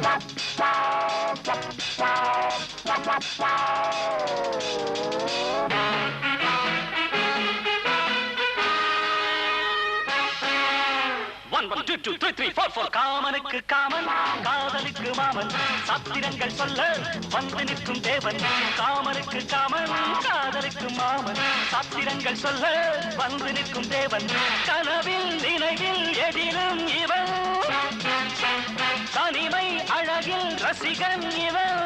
1 2 2 3 3 4 4 காமனுக்கு common காதலுக்கு மாமன் சாத்திரங்கள் சொல்ல வந்து நிற்கும் தேவன் காமனுக்கு காமன் காதலுக்கு மாமன் சாத்திரங்கள் சொல்ல வந்து நிற்கும் தேவன் கனவில் நினைவில் எதிலும் இவன் தனிமை அழகில் ரசிகன் இவன்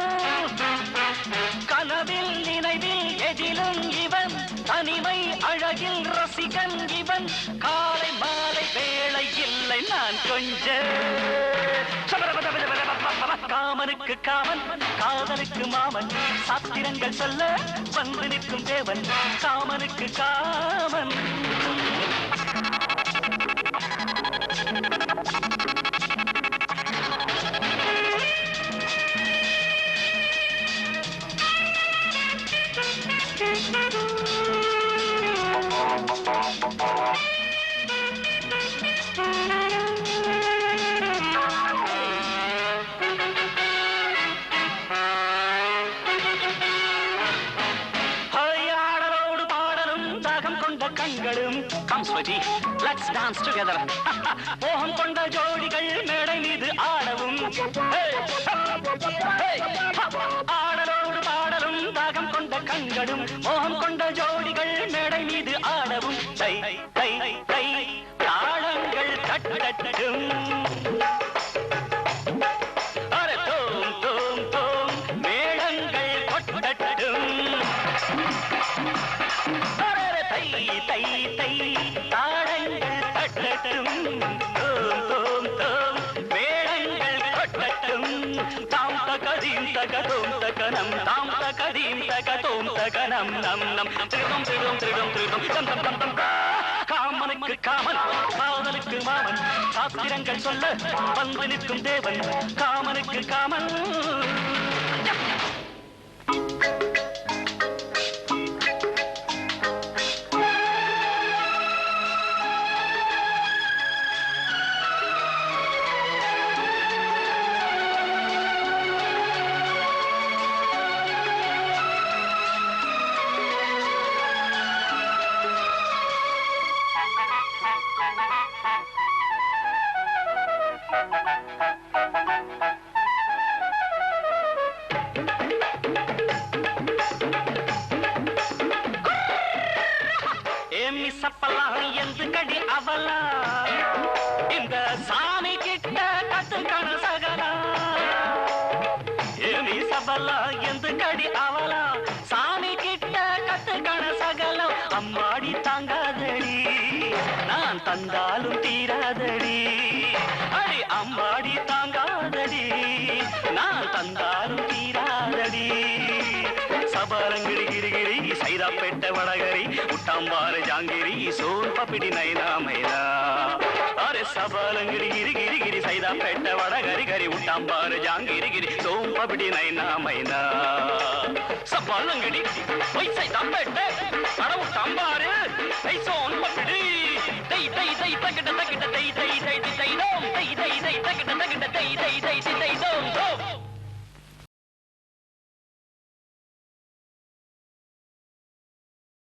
கனவில் நினைவில் எதிலும் இவன் தனிமை அழகில் ரசிகன் இவன் காலை மாலை வேளை இல்லை நான் கொஞ்சம் காமனுக்கு காமன் காதலுக்கு மாமன் சாத்திரங்கள் சொல்ல வந்து நிற்கும் தேவன் காமனுக்கு common Come sweetie, let's dance together. மோகம் கொண்ட ஜோடிகள் மேடை மீது ஆடவும் ஆடலோடு பாடலும் தாகம் கொண்ட கண்களும் மோகம் கொண்ட ஜோடிகள் மேடை மீது ஆடவும் தை தை தை தாளங்கள் தட்டட்டும் அரே தோம் தோம் தோம் மேளங்கள் கொட்டட்டும் தை தை தாளங்கள் தட்டட்டும் தோம் தோம் தோம் மேளங்கள் கொட்டட்டும் தாம் தகதீம் தகதோம் தகனம் தாம் தகதீம் தகதோம் தகனம் நம் நம் திருடும் திருடும் திருடும் திருடும் தம் தம் தம் தம் காமனுக்கு காமன் காதலுக்கு மாமன் சாத்திரங்கள் சொல்ல வந்து நிற்கும் தேவன் காமனுக்கு காமன் சப்பலாம் என்று கடி அவலா இந்த சாமி கிட்ட கத்துக்கண சகலா ஏமி சபலா என்று கடி அவலா சாமி கிட்ட கத்துக்கண சகலம் அம்மாடி தாங்காதடி நான் தந்தாலும் தீராதடி அடி அம்மாடி தாங்காதடி நான் தந்தாலும் தீராதடி சபாரங்கிரி கிரிகிரி சைதாப்பேட்டை வடகரி உட்டாம்பாறு ஜாங்கிரி சோன் பப்பிடி நைனா மைனா அரே சபாரங்கிரி கிரிகிரி கிரி சைதாப்பேட்டை வடகரி கரி உட்டாம்பாறு ஜாங்கிரி கிரி சோன் பப்பிடி நைனா மைனா சபாரங்கிரி ஒய் சைதாப்பேட்டை அட உட்டாம்பாறு ஐ சோன் பப்பிடி தை தை தை தகிட தகிட தை தை தை தை தை தை தை தை தகிட தகிட தை தை தை